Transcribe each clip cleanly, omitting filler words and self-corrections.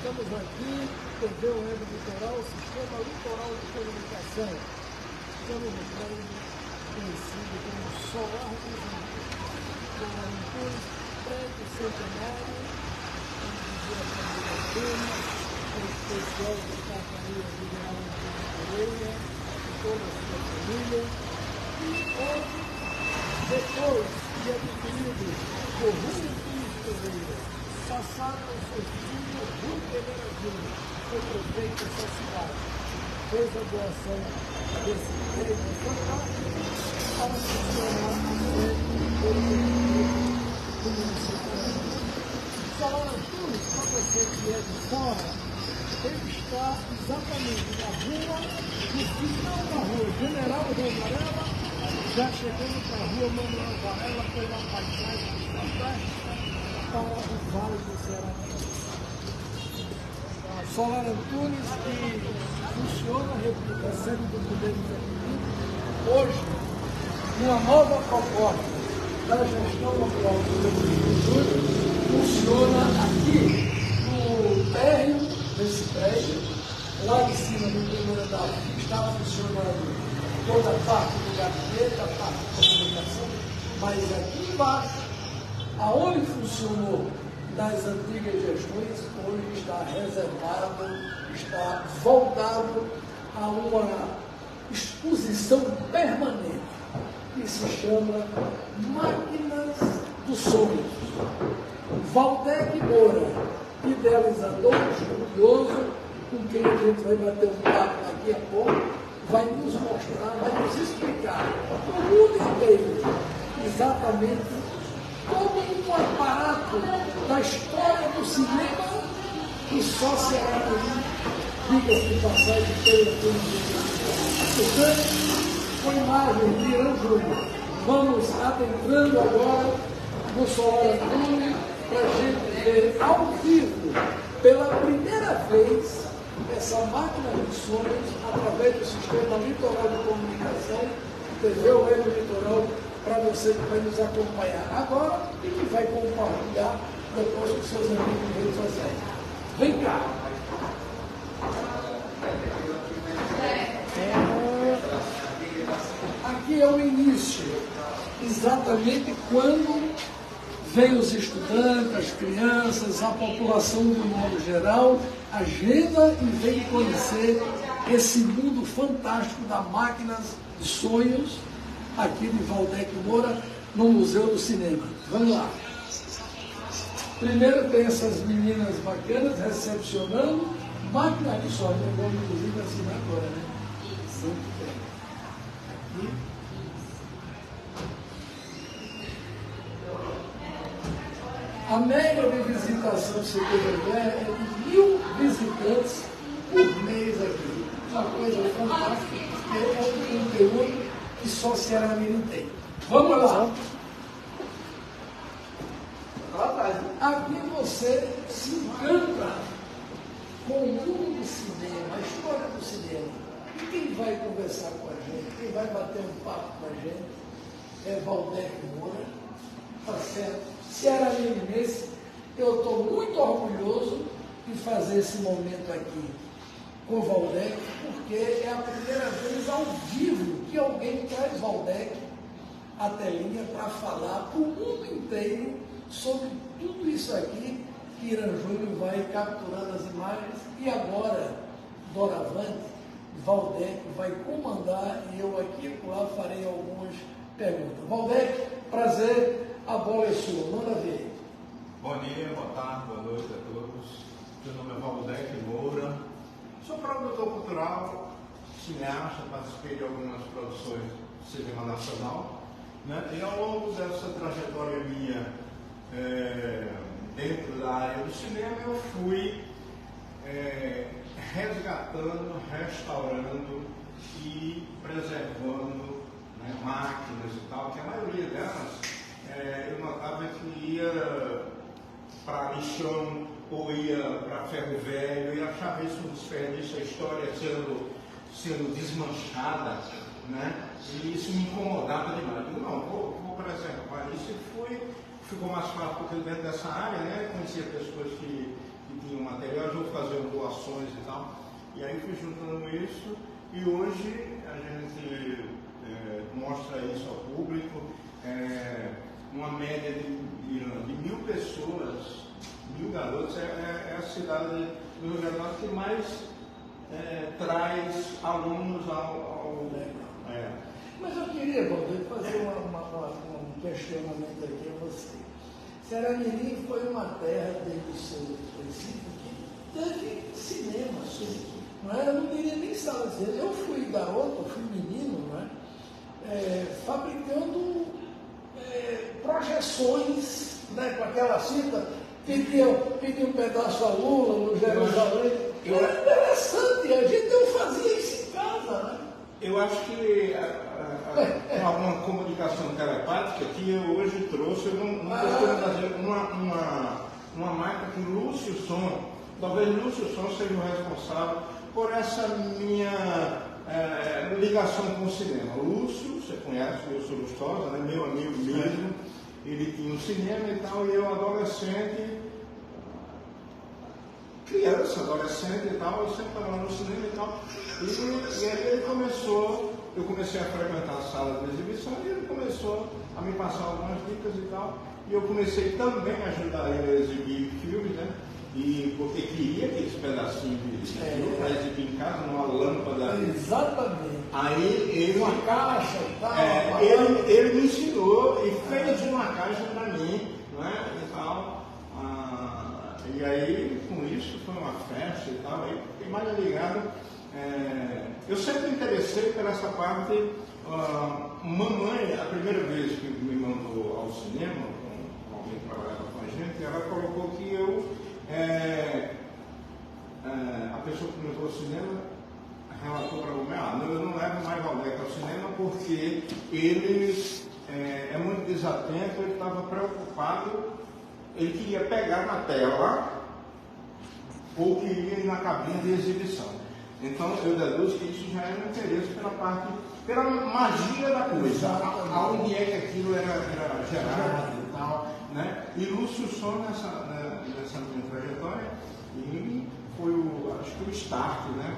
Estamos aqui, TV Web Litoral, Sistema Litoral de Comunicação. Estamos no prédio conhecido como Solar dos Antunes, prédio centenário, onde vivia a família Pena, o especial da Companhia Mineral de Pereira, toda a sua família. E hoje, depois de adquirido por Rui Pereira, passaram ao seu filho Rui Pereira Júnior, foi prefeito dessa cidade. Fez a doação desse prédio fantástico para funcionar a sede do município. Solar Antunes, para você que é de fora, ele está exatamente na rua, no final da rua General Varela, já chegando para a rua Manuel Varela, pela paisagem fantástica para o Vale do Ceará. Solar Antunes, que funciona a República Sede do Poder Executivo, hoje, uma nova proposta da gestão local do Prefeito, funciona aqui no térreo desse prédio, lá em cima no primeiro andar, está funcionando toda a parte do gabinete, a parte de comunicação, mas aqui embaixo, aonde funcionou nas antigas gestões, hoje está reservado, está voltado a uma exposição permanente que se chama Máquinas dos Sonhos. Valdec Moura, idealizador, estudioso, com quem a gente vai bater um papo daqui a pouco, vai nos mostrar, vai nos explicar no mundo inteiro exatamente como um aparato da história do cinema que só será diga-se de passagem pela portanto, com imagens de Irã Júnior, vamos adentrando agora no Solar Antunes para a gente ver ao vivo, pela primeira vez, essa máquina de sonhos através do Sistema Litoral de Comunicação, TV Web Litoral, para você que vai nos acompanhar agora e que vai compartilhar depois com seus amigos em redes sociais. Vem cá! Aqui é o início, exatamente quando vem os estudantes, as crianças, a população de um modo geral, agenda e vem conhecer esse mundo fantástico da Máquinas de Sonhos, aqui de Valdec Moura, no Museu do Cinema. Vamos lá. Primeiro tem essas meninas bacanas recepcionando, Máquina de Sonhos, eu vou inclusive assinar agora, né? Isso. Aqui. A média de visitação, se você ver, é de 1000 visitantes por mês aqui. Uma coisa fantástica, porque é um conteúdo que só Ceará-Mirim tem. Vamos lá. Aqui você se encanta com o mundo do cinema, a história do cinema. E quem vai conversar com a gente, quem vai bater um papo com a gente, é Valdec Moura, tá certo? Ceará-Mirense, eu estou muito orgulhoso de fazer esse momento aqui com o Valdec, porque é a primeira vez ao vivo que alguém traz Valdec à telinha para falar para o mundo inteiro sobre tudo isso aqui que Irã Júnior vai capturando as imagens e agora, doravante, Valdec vai comandar e eu aqui e lá farei algumas perguntas. Valdec, prazer, a bola é sua, manda ver. Bom dia, boa tarde, boa noite a todos. Meu nome é Valdec Moura, sou produtor cultural, cineasta, participei de algumas produções de cinema nacional, né? E ao longo dessa trajetória minha dentro da área do cinema, eu fui resgatando, restaurando e preservando, né, máquinas e tal, que a maioria delas eu notava que ia para lixão ou ia para ferro velho e achava isso um desperdício, a história sendo desmanchada, né? E isso me incomodava demais. Eu não, vou preservar isso e ficou mais fácil porque dentro dessa área, né, conhecia pessoas que tinham material, eu fazer doações e tal, e aí fui juntando isso e hoje a gente mostra isso ao público, uma média de 1.000 pessoas, 1.000 garotos, é a cidade do Rio Grande do Norte que mais traz alunos ao Mas eu queria, Valdir, fazer um questionamento aqui a você. Ceará-Mirim foi uma terra, desde o seu princípio, que teve cinema, não é? Eu não diria nem sala de cinema. Eu fui garoto, eu fui menino, não é? Fabricando projeções, né, com aquela cinta, pedia um pedaço a Lula no Jerusalém. Era interessante, a gente não fazia isso em casa, né? Eu acho que alguma comunicação telepática que eu hoje trouxe, eu não costumo fazer uma marca que Lúcio Som, talvez Lúcio Som seja o responsável por essa minha ligação com o cinema. Lúcio, você conhece o Lúcio Lustosa, né? Meu amigo mesmo, ele tinha um cinema e tal, e eu adolescente, criança, adolescente e tal, eu sempre estava lá no cinema e tal, e aí ele eu comecei a frequentar a sala de exibição e ele começou a me passar algumas dicas e tal, e eu comecei também a ajudar ele a exibir filmes, né? E porque queria aqueles pedacinhos de filme para exibir em casa, numa lâmpada. Exatamente. Aí ele. Uma caixa e tal. Ele me ensinou e fez uma caixa para mim, né? E tal. E aí, com isso, foi uma festa e tal, aí fiquei mais ligado. Eu sempre me interessei por essa parte. Mamãe, a primeira vez que me mandou ao cinema, com alguém que trabalhava com a gente, ela colocou que eu, a pessoa que me levou ao cinema, relatou para mim, eu não levo mais Valdec ao cinema porque ele é muito desatento, ele estava preocupado. Ele queria pegar na tela ou queria ir na cabine de exibição. Então eu deduzo que isso já era um interesse pela magia da coisa, aonde é que aquilo era gerado e tal, né? E Lúcio Som nessa minha trajetória, e foi acho que o start, né,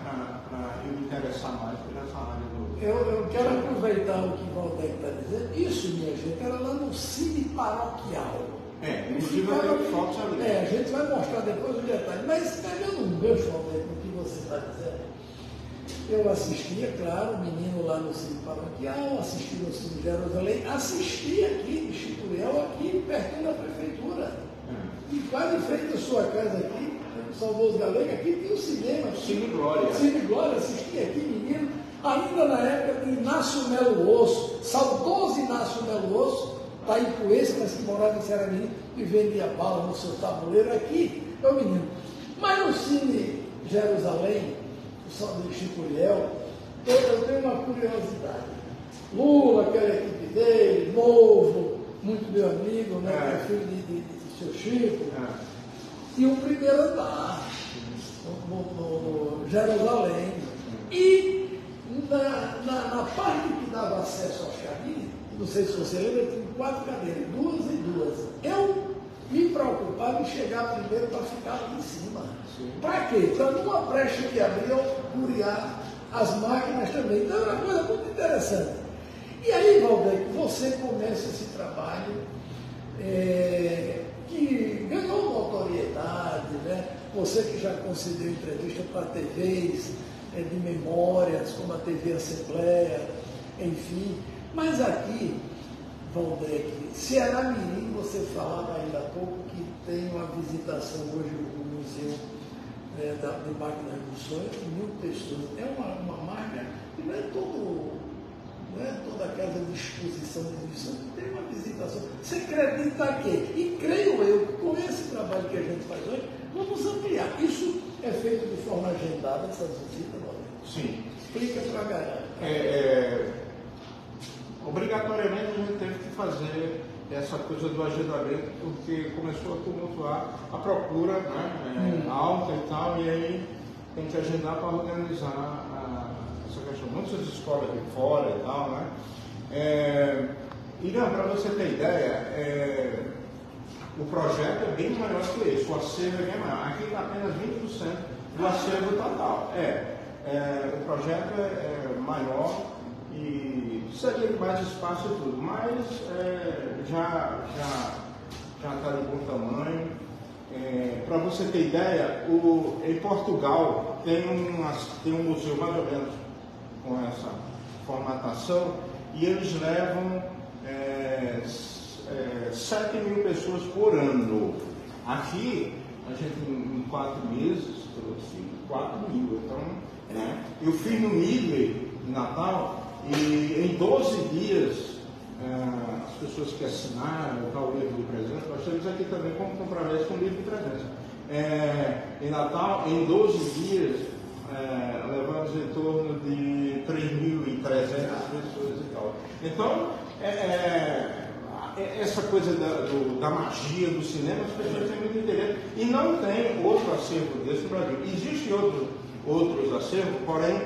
para eu me interessar mais por essa área do. Eu quero aproveitar o que o Valdec está dizendo. Isso, minha gente, era lá no Cine Paroquial. Inclusive eu tenho fotos ali. A gente vai mostrar depois o detalhe. Mas pegando um gancho, Valdec, no que você está dizendo, eu assistia, claro, menino lá no Cine Paroquial, assisti no Cine Jerusalém, assisti aqui em Chituriel, aqui pertinho da prefeitura. E quase em frente à sua casa aqui, Salvoso Galega, aqui tem o cinema. Cine Glória. Cine Glória, assisti aqui, menino, ainda na época de Inácio Melo Osso, saudoso Inácio Melo Osso, está em Poeira, mas que morava em Ceará-Mirim e vendia bala no seu tabuleiro aqui, é o menino. Mas no Cine Jerusalém, o São de Chicuriel, eu tenho uma curiosidade. Lula, aquela equipe dele, novo, muito meu amigo, né? Filho de seu Chico. E o primeiro andar, no Jerusalém. E na parte que dava acesso ao caminho, não sei se você lembra, tinha 4 cadeiras, 2 e 2. Eu me preocupava em chegar primeiro para ficar lá em cima. Para quê? Para numa brecha que abriu, curiar as máquinas também. Então era uma coisa muito interessante. E aí, Valdeir, você começa esse trabalho que ganhou notoriedade, né? Você que já concedeu entrevista para TVs de memórias, como a TV Assembleia, enfim. Mas aqui, Valdeir, Ceará Mirim, você falava ainda há pouco que tem uma visitação hoje no Museu de Máquinas do Sonho, 1000 pessoas. É uma marca que não é toda aquela disposição de missão, tem uma visitação. Você acredita que? E creio eu que com esse trabalho que a gente faz hoje, vamos ampliar. Isso é feito de forma agendada, essas visitas, Valdeir? Sim. Explica para a galera. Obrigatoriamente a gente teve que fazer essa coisa do agendamento, porque começou a tumultuar a procura, né, alta e tal, e aí tem que agendar para organizar essa questão. Muitas escolas de fora e tal, né? Irã, para você ter ideia, o projeto é bem maior que esse, o acervo é bem maior. Aqui está apenas 20% do acervo total. O projeto é maior e precisaria de mais espaço e tudo, mas já está de bom tamanho. Para você ter ideia, em Portugal tem um museu mais ou menos com essa formatação e eles levam 7.000 pessoas por ano. Aqui, a gente em 4 meses trouxe 4.000. Então, eu fiz no Midway, em Natal, e em 12 dias, as pessoas que assinaram o livro de presença, nós temos aqui também como compromisso com o livro de presença. Em Natal, em 12 dias, levamos em torno de 3.300 pessoas e tal. Então, essa coisa da magia do cinema, as pessoas têm muito interesse. E não tem outro acervo desse no Brasil. Existem outros acervos, porém,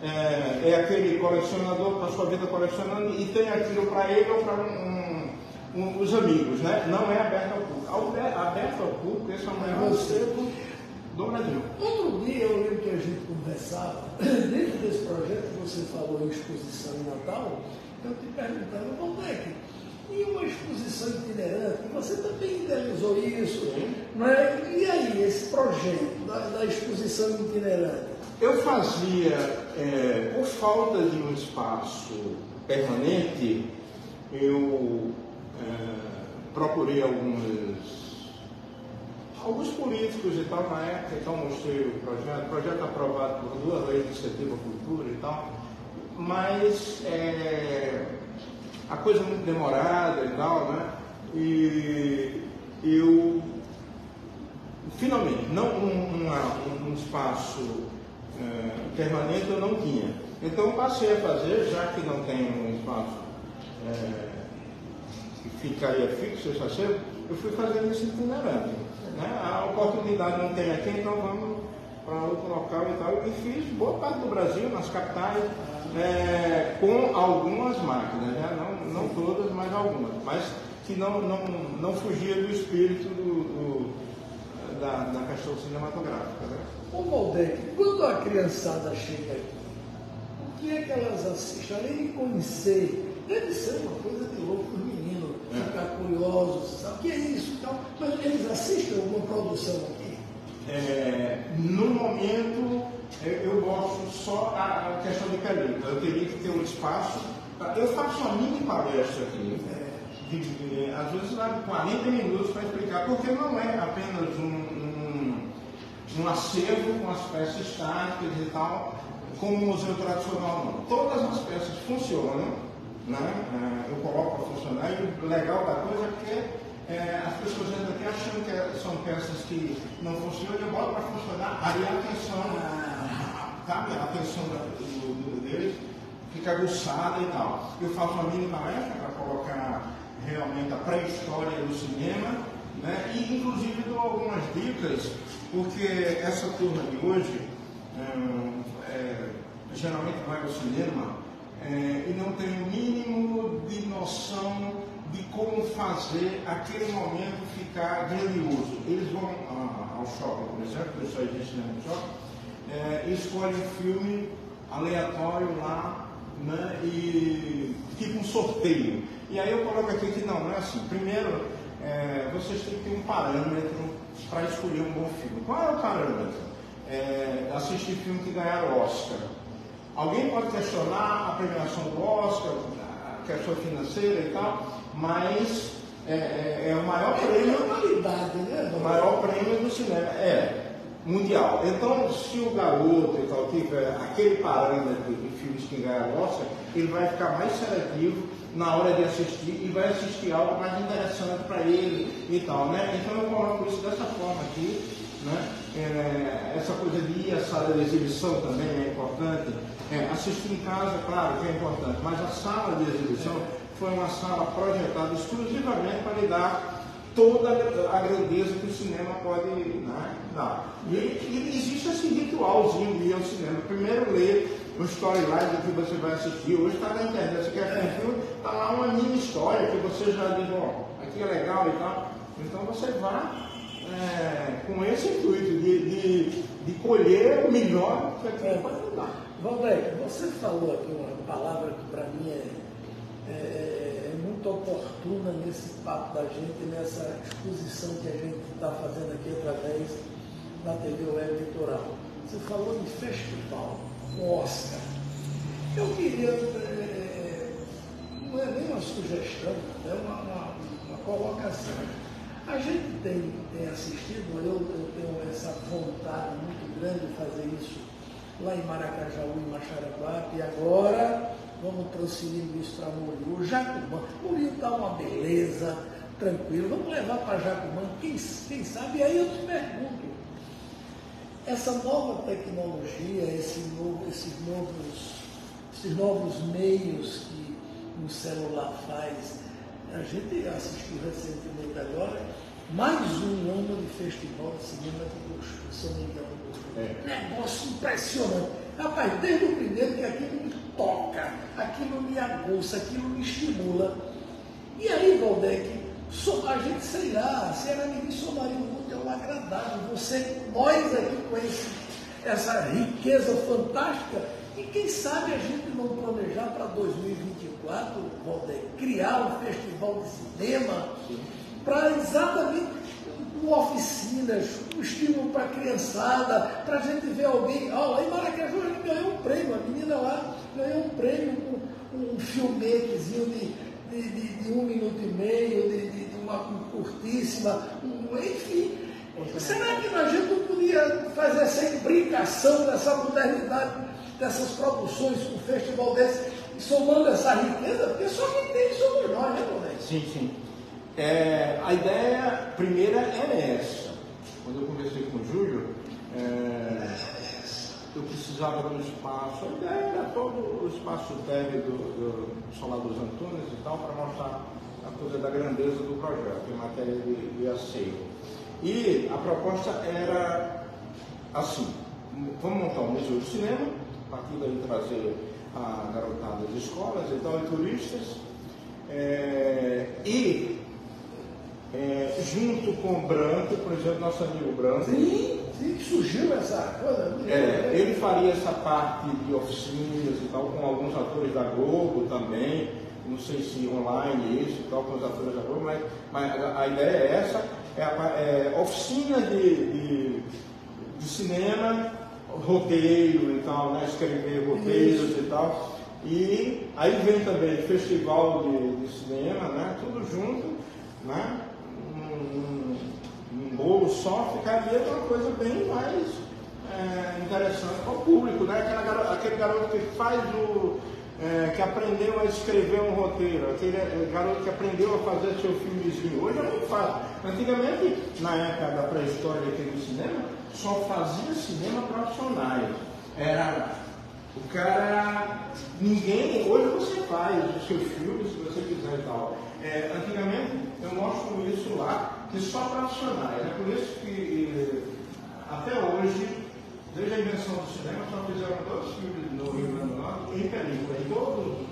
é aquele colecionador que passou a vida colecionando e tem aquilo para ele ou para os amigos, né? Não é aberto ao público. Aberto ao público, esse é o maior acervo do Brasil. Outro dia eu lembro que a gente conversava, dentro desse projeto que você falou em exposição em Natal, eu te perguntava, Valdeir, e uma exposição itinerante, você também idealizou isso, não é? E aí, esse projeto da exposição itinerante? Eu fazia, por falta de um espaço permanente, eu procurei alguns políticos e tal na época, então mostrei o projeto aprovado por 2 leis de incentivo à cultura e tal, mas a coisa muito demorada e tal, né? E eu, finalmente, não um espaço permanente eu não tinha. Então eu passei a fazer, já que não tem um espaço que ficaria fixo esse acervo, eu fui fazendo esse itinerante. Né? A oportunidade não tem aqui, então vamos para outro local e tal. E fiz boa parte do Brasil, nas capitais, com algumas máquinas, né? Não todas, mas algumas. Mas que não fugia do espírito da questão cinematográfica. Né? Ô Valdeir, quando a criançada chega aqui, o que é que elas assistem? Além de conhecer, deve ser uma coisa de louco para os meninos, ficar curiosos, sabe o que é isso e tal, mas eles assistem alguma produção aqui? No momento, eu gosto só a questão de película. Eu teria que ter um espaço. Eu faço uma mini palestra aqui, às vezes leva 40 minutos para explicar, porque não é apenas um acervo com as peças estáticas e tal, como um museu tradicional não. Todas as peças funcionam, né? Eu coloco para funcionar, e o legal da coisa é que as pessoas entram aqui achando que são peças que não funcionam, eu boto para funcionar, aí a atenção, sabe, a atenção deles fica aguçada e tal. Eu faço uma mini palestra para colocar realmente a pré-história do cinema, né? E inclusive dou algumas dicas, porque essa turma de hoje geralmente vai ao cinema e não tem o mínimo de noção de como fazer aquele momento ficar grandioso. Eles vão ao shopping, por exemplo, que só existe no shopping, e escolhem um filme aleatório lá, né, e tipo um sorteio. E aí eu coloco aqui que não é assim. Primeiro, vocês têm que ter um parâmetro para escolher um bom filme. Qual é o parâmetro? Assistir filme que ganharam Oscar. Alguém pode questionar a premiação do Oscar, a questão financeira e tal, mas é o maior prêmio, né? o maior prêmio do cinema, mundial. Então, se o garoto e tal tiver aquele parâmetro de filmes que ganharam Oscar, ele vai ficar mais seletivo na hora de assistir e vai assistir algo mais interessante para ele e tal, né? Então eu coloco isso dessa forma aqui, né? Essa coisa de ir à sala de exibição também é importante. Assistir em casa, claro que é importante, mas a sala de exibição foi uma sala projetada exclusivamente para lhe dar toda a grandeza que o cinema pode, né, dar. E existe esse ritualzinho de ir ao cinema. Primeiro ler o storyline do que você vai assistir. Hoje está na internet, você quer ver um filme, está lá uma mini história que você já diz, aqui é legal e tal. Então você vai com esse intuito de colher o melhor que aquilo pode dar. Valdeir, você falou aqui uma palavra que para mim é muito oportuna nesse papo da gente, nessa exposição que a gente está fazendo aqui através da TV Web Litoral. Você falou de festival, Oscar. Eu queria, não é nem uma sugestão, é uma colocação. A gente tem assistido, eu tenho essa vontade muito grande de fazer isso lá em Maracajaú, em Maxaraquape, e agora vamos transferindo isso para Muriú, Jacumã. Muriú está uma beleza, tranquilo, vamos levar para Jacumã, quem sabe? E aí eu te pergunto, essa nova tecnologia, esses novos meios que o celular faz, a gente assistiu recentemente agora, mais um ano de festival de cinema de São Miguel. Negócio impressionante. Rapaz, desde o primeiro que aquilo me toca, aquilo me aguça, aquilo me estimula. E aí, Valdeir, a gente, sei lá, se era ninguém somaria o mundo, é um agradável. Nós aqui com essa riqueza fantástica, e quem sabe a gente não planejar para 2024, Valdeir, criar um festival de cinema para exatamente oficinas, um estímulo para a criançada, para a gente ver alguém. Lá em Maracaju a gente ganhou um prêmio, a menina lá ganhou um prêmio com um filmetezinho de 1 minuto e meio, de uma curtíssima, enfim. Será que a gente não podia fazer essa imbricação dessa modernidade, dessas produções, um festival desse, somando essa riqueza? Porque só quem tem somos nós, né, Valdeir? Sim. A ideia primeira era essa. Quando eu conversei com o Júlio, eu precisava de um espaço. A ideia era todo o espaço térreo do Solar dos Antunes e tal, para mostrar a coisa da grandeza do projeto em matéria de asseio. E a proposta era assim: vamos montar um museu de cinema, a partir daí trazer a garotada das escolas e tal, e turistas, junto com o Branco, por exemplo, nosso amigo Branco. Sim, surgiu essa coisa. Ele faria essa parte de oficinas e tal, com alguns atores da Globo também, não sei se online isso e tal, com os atores da Globo, mas a ideia é essa, oficina de cinema, roteiro e tal, né, escrever roteiros e tal. E aí vem também festival de cinema, né, tudo junto, né? Um bolo só ficaria uma coisa bem mais interessante para o público, né? Aquele garoto que faz que aprendeu a escrever um roteiro, aquele garoto que aprendeu a fazer seu filmezinho. Hoje é muito fácil. Antigamente, na época da pré-história aqui do cinema, só fazia cinema profissionais. Era O cara, ninguém, hoje você faz os seus filmes, se você quiser e tal. Antigamente, eu mostro isso lá, que só profissionais. É por isso que, até hoje, desde a invenção do cinema, só fizeram 2 filmes no Rio Grande do Norte em película. E todos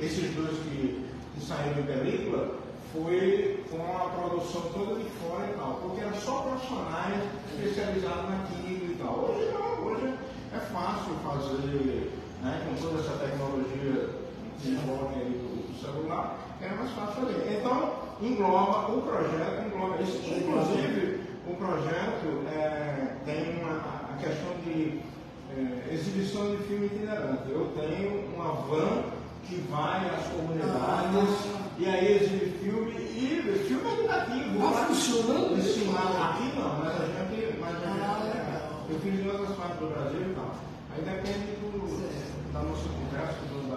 esses 2 que saíram em película foi com a produção toda de fora e tal, porque eram só profissionais especializados naquilo e tal. Hoje não, hoje é fácil fazer, né, com toda essa tecnologia que envolve aí do celular, é mais fácil fazer. Então, engloba o projeto, engloba isso. Inclusive, o projeto tem a questão de exibição de filme itinerante. Eu tenho uma van que vai às comunidades e aí exibe filme, e filme educativo. Está funcionando isso? Aqui não, mas a gente. Eu fiz em outras partes do Brasil e tal. Aí depende da nossa conversa.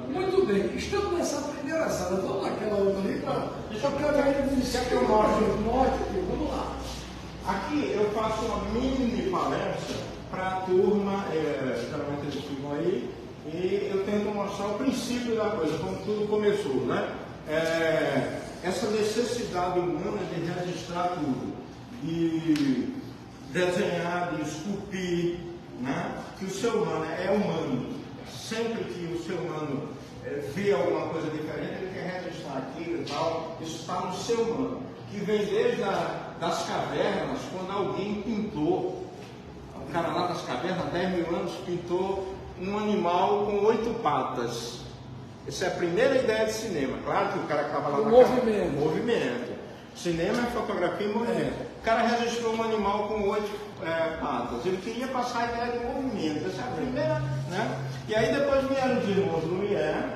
Muito bem, estamos nessa primeira sala. Vamos naquela outra ali para. Deixa eu iniciar aqui o norte aqui. Vamos lá. Aqui eu faço uma mini palestra para a turma, geralmente eles ficam aí, e eu tento mostrar o princípio da coisa, como tudo começou, né? Essa necessidade humana de registrar tudo, de desenhar, de esculpir, né? Que o ser humano é humano. Sempre que o ser humano vê alguma coisa diferente, ele quer registrar aquilo e tal. Isso está no ser humano, que vem desde das cavernas, quando alguém pintou, o cara lá das cavernas, há 10 mil anos, pintou um animal com 8 patas. Essa é a primeira ideia de cinema. Claro que o cara que estava lá na movimento. Movimento. Cinema é fotografia em movimento. O cara registrou um animal com 8 patas. Ele queria passar a ideia de movimento. Essa é a primeira, né? E aí depois vieram os irmãos Lumière,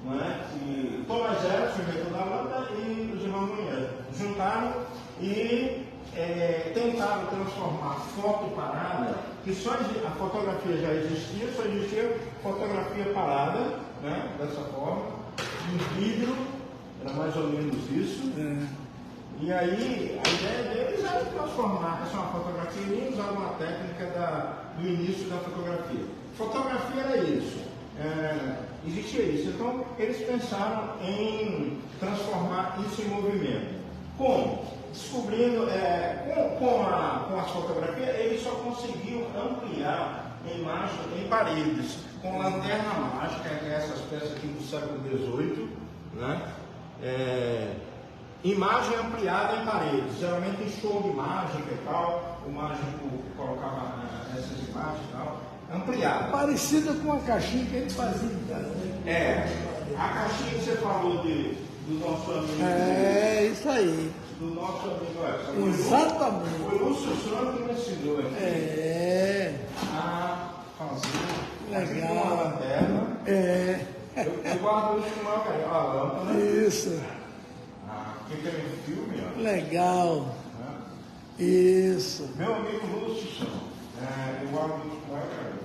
né? E Thomas Edison, inventor da lâmpada, e os irmãos Lumière juntaram e tentaram transformar foto parada, que só a fotografia já existia, só existia fotografia parada, né, dessa forma, em vidro, era mais ou menos isso. E aí a ideia deles era transformar essa uma fotografia e usar uma técnica do início da fotografia. Fotografia era isso, existia isso. Então eles pensaram em transformar isso em movimento. Como? Descobrindo, com as fotografias, eles só conseguiam ampliar a imagem em paredes, com lanterna mágica, que é essas peças aqui do século XVIII, né? Imagem ampliada em paredes, geralmente em show de mágica e tal, o mágico colocava essas imagens e tal, ampliada. Parecida com a caixinha que ele fazia em casa, né? A caixinha que você falou do nosso amigo. Isso aí. Do nosso amigo Exatamente. Foi o Lúcio Santos que me ensinou aqui a fazer. Legal. Uma lanterna. Eu guardo isso com uma lâmpada. Isso. Fica em filme, ó. Legal. Isso. Meu amigo Lúcio Santos. Eu guardo isso com uma carinho.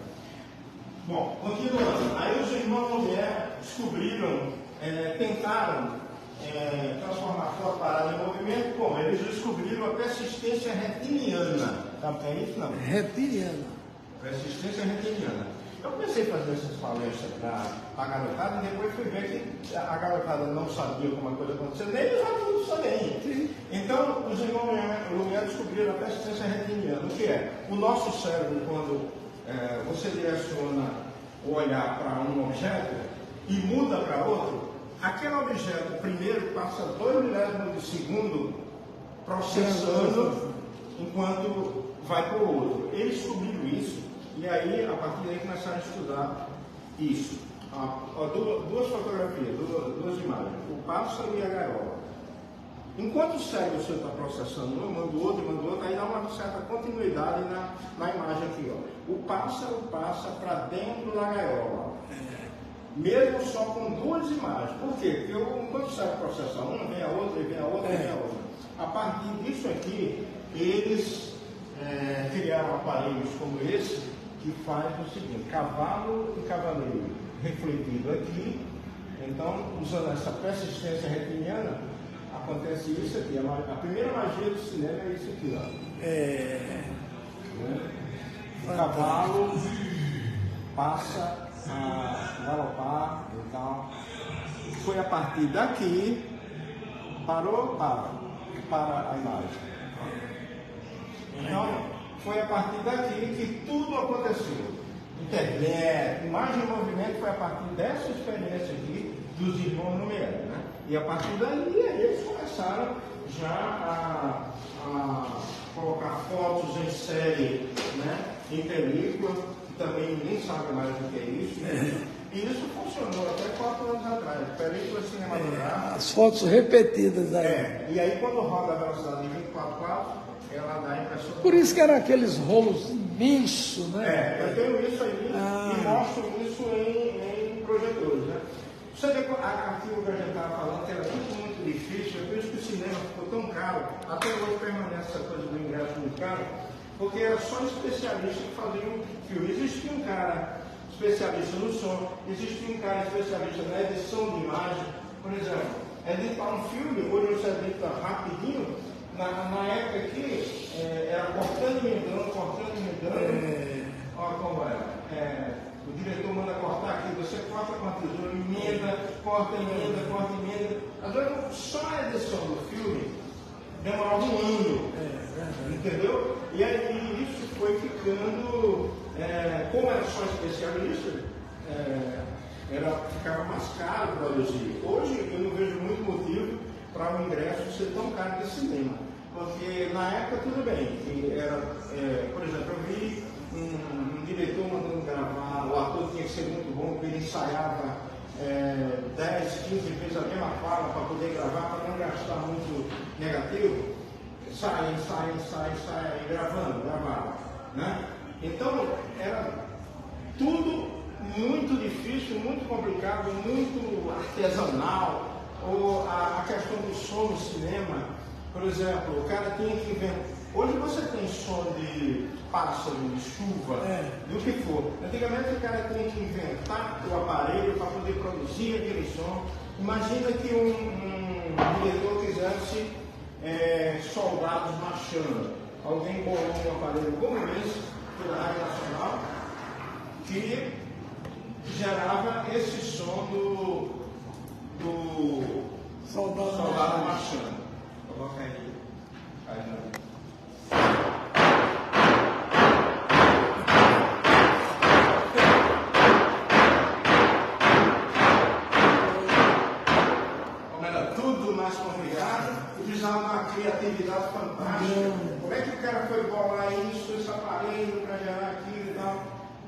Bom, continuando. Aí os irmãos Lumière descobriram, tentaram transformar a foto parada em movimento. Como? Eles descobriram a persistência retiniana. Sabe o que é isso? Não? Retiniana. Persistência retiniana. Eu comecei a fazer essas palestras para a garotada e depois fui ver que a garotada não sabia como a coisa acontecia, nem os adultos também. Então, os irmãos Lumière descobriram a persistência retiniana. O que é? O nosso cérebro, quando você direciona o olhar para um objeto e muda para outro, aquele objeto primeiro passa 2 milésimos de segundo processando enquanto vai para o outro. Eles descobriram isso e aí, a partir daí, começaram a estudar isso. Duas fotografias, duas imagens, o pássaro e a gaiola. Enquanto o cérebro seu está processando um, manda o outro, aí dá uma certa continuidade na imagem aqui. Ó. O pássaro passa para dentro da gaiola. Mesmo só com 2 imagens. Por quê? Porque enquanto o cérebro processa uma, vem a outra, e vem a outra, e vem a outra. A partir disso aqui, eles criaram aparelhos como esse, que faz o seguinte: cavalo e cavaleiro refletido aqui. Então, usando essa persistência retiniana, acontece isso aqui. A primeira magia do cinema é isso aqui, ó. O cavalo passa a galopar e tal. Foi a partir daqui, para a imagem. Então, foi a partir daqui que tudo aconteceu. Internet, imagem e movimento foi a partir dessa experiência aqui dos irmãos Lumière, né? E a partir daí eles começaram já a colocar fotos em série, né? Em película, que também ninguém sabe mais o que é isso. E isso funcionou até 4 anos atrás, película cinematográfica. As fotos repetidas aí. E aí quando roda a velocidade de 24/4, ela dá a impressão. Por isso que eram aqueles rolos imensos, né? Eu tenho isso aí e mostro isso em projetores, né? Você vê aquilo que a gente estava falando, que era muito difícil, é por isso que o cinema ficou tão caro, até hoje permanece essa coisa do ingresso muito caro, porque era só especialistas que faziam filme. Existia um cara especialista no som, existia um cara especialista na edição de imagem. Por exemplo, editar um filme, hoje você edita rapidinho, na época aqui, era cortando e emendando. Olha como era. O diretor manda cortar aqui, você corta com a tesoura, emenda, corta, emenda. Às vezes, só a edição do filme demorava um ano, entendeu? E aí isso foi ficando, como era só especialista, ficava mais caro produzir. Hoje eu não vejo muito motivo para o ingresso ser tão caro de cinema, porque na época tudo bem, por exemplo, eu vi um diretor mandando gravar, o ator tinha que ser muito bom, porque ele ensaiava 10, 15 vezes a mesma fala para poder gravar, para não gastar muito negativo. Sai, gravava, né? Então, era tudo muito difícil, muito complicado, muito artesanal. Ou a questão do som no cinema, por exemplo, o cara tinha que inventar. Hoje você tem som de pássaro, de chuva, do que for. Antigamente o cara tinha que inventar o aparelho para poder produzir aquele som. Imagina que um diretor quisesse soldados marchando. Alguém bolou um aparelho como esse, pela Rádio Nacional, que gerava esse som do soldado marchando. Coloca aí. Como era tudo mais complicado, precisava de uma criatividade fantástica. Como é que o cara foi bolar isso, esse aparelho para gerar aquilo e tal?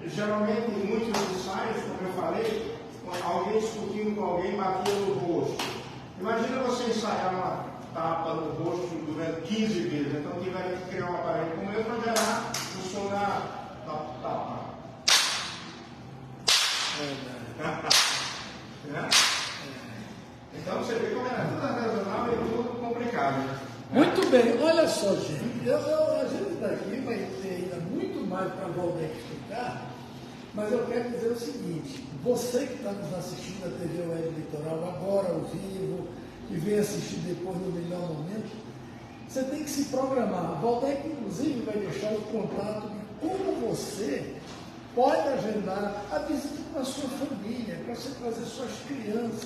Geralmente, em muitos ensaios, como eu falei, alguém discutindo com alguém batia no rosto. Imagina você ensaiar uma tapa no rosto durante 15 vezes, então tiveram que criar um aparelho como eu para gerar o som da tapa. Então você vê como era tudo artesanal e tudo complicado. Muito bem, olha só, gente, a gente daqui vai ter ainda muito mais para Waldeck explicar, mas eu quero dizer o seguinte: você que está nos assistindo na TV Web Litoral, agora ao vivo, que vem assistir depois no melhor momento, você tem que se programar. A Waldeck, inclusive, vai deixar o contato de como você pode agendar a visita com a sua família, para você trazer suas crianças.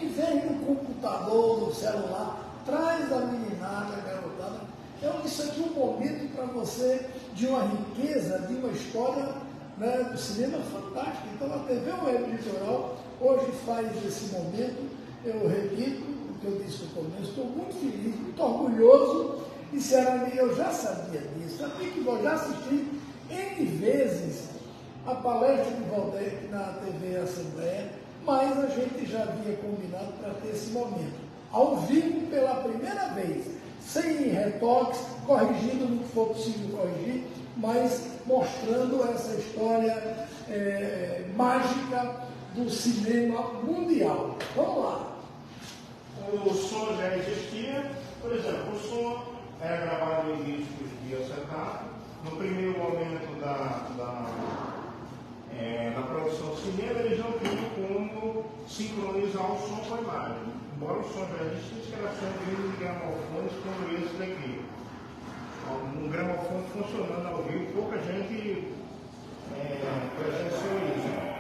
Em vez do computador, do celular, traz a meninada, a garotada. Então, isso aqui é um momento para você de uma riqueza, de uma história, né, do cinema fantástica. Então, a TV Web Litoral hoje faz esse momento. Eu repito o que eu disse no começo, estou muito feliz, muito orgulhoso. E sinceramente, eu já sabia disso, sabia que vou já assistir N vezes a palestra de Waldeck na TV Assembleia, mas a gente já havia combinado para ter esse momento, ao vivo pela primeira vez, sem retoques, corrigindo no que for possível corrigir, mas mostrando essa história mágica do cinema mundial. Vamos lá. O som já existia, por exemplo, o som era gravado em discos de acetato. No primeiro momento da produção do cinema, eles não tinham como sincronizar o som com a imagem. Embora o som já existisse, era som vindo de gramofones como esse daqui. Um gramofone funcionando ao vivo, pouca gente presenciou isso.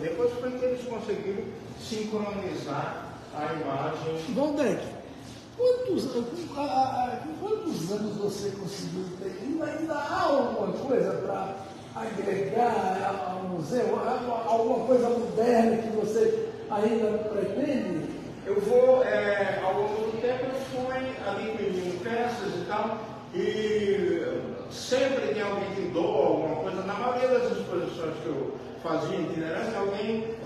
Depois foi que eles conseguiram sincronizar a imagem. Valdec, quantos anos você conseguiu ter? Ainda há alguma coisa para agregar ao museu? Alguma coisa moderna que você ainda pretende? Eu vou, ao longo do tempo, eu fui adquirindo peças e tal, e sempre tem alguém que doa alguma coisa. Na maioria das exposições que eu fazia itinerante,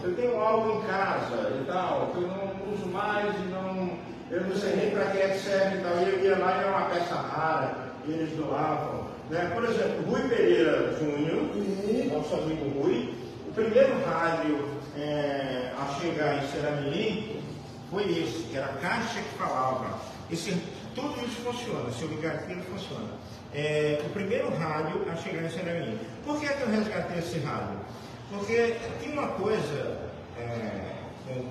eu tenho algo em casa e tal, que eu não uso mais e eu não sei nem para que é que serve e tal. E eu ia lá e era uma peça rara, e eles doavam. Né? Por exemplo, Rui Pereira Júnior, nosso amigo Rui, o primeiro rádio a chegar em Ceramirim foi esse, que era a caixa que falava. Tudo isso funciona, se eu ligar aqui ele funciona. O primeiro rádio a chegar em Ceramirim. Por que eu resgatei esse rádio? Porque tinha uma coisa com o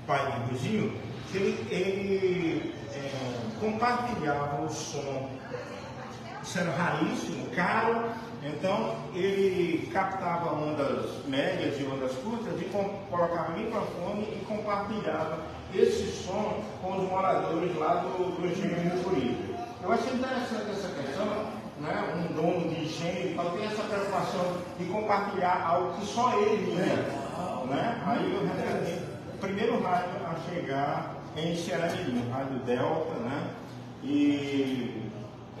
pai do Ruizinho, que ele compartilhava o som. Isso era raríssimo, caro, então ele captava ondas médias e ondas curtas e colocava microfone e compartilhava esse som com os moradores lá do Engenho do Curipe. Eu achei interessante essa questão, né? Um dono de engenho tem essa preocupação de compartilhar algo que só ele tinha. Né? Aí eu resgatei o primeiro rádio a chegar em Ceramirim, Rádio Delta, né? E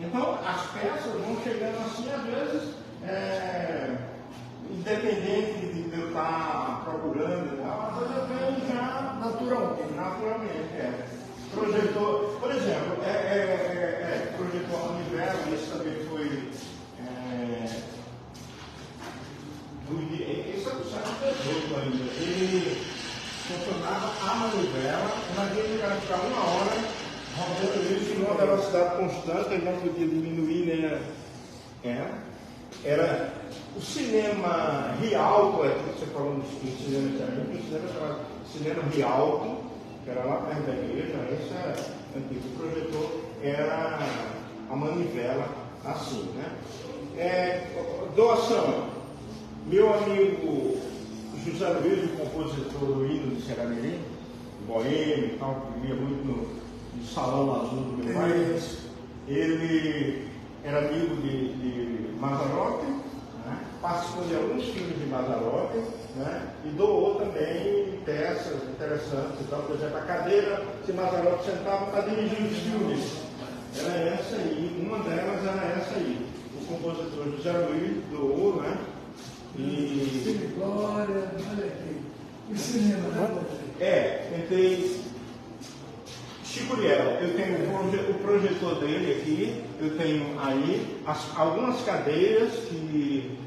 então as peças vão chegando assim, às vezes, independente de eu estar procurando, a coisa vem já naturalmente. Projetor, por exemplo, projetor a manivela, esse também foi esse é do século XVIII ainda. Ele funcionava a manivela, imagina que era ficar 1 hora rodando ele em uma velocidade constante, ele não podia diminuir, né? Era o cinema Rialto, que você falou no cinema italiano, o cinema chamado Cinema Rialto, que era lá perto da igreja, esse é antigo. O projetor era a manivela assim, né? Doação. Meu amigo José Luiz, o compositor do hino de Ceramirim, boêmio e tal, que vivia muito no Salão Azul do meu pai, ele era amigo de Mazzaropi, né? Participou de alguns filmes de Mazzaropi, né? E doou também peças interessantes e tal. Por exemplo, a cadeira que Mazzaropi sentava para dirigir os filmes era essa aí, uma delas era essa aí. O compositor José Luiz doou, né? Cine Glória, olha aqui. O cinema, né? Tentei. Chico Liel, eu tenho o projetor dele aqui, eu tenho aí algumas cadeiras que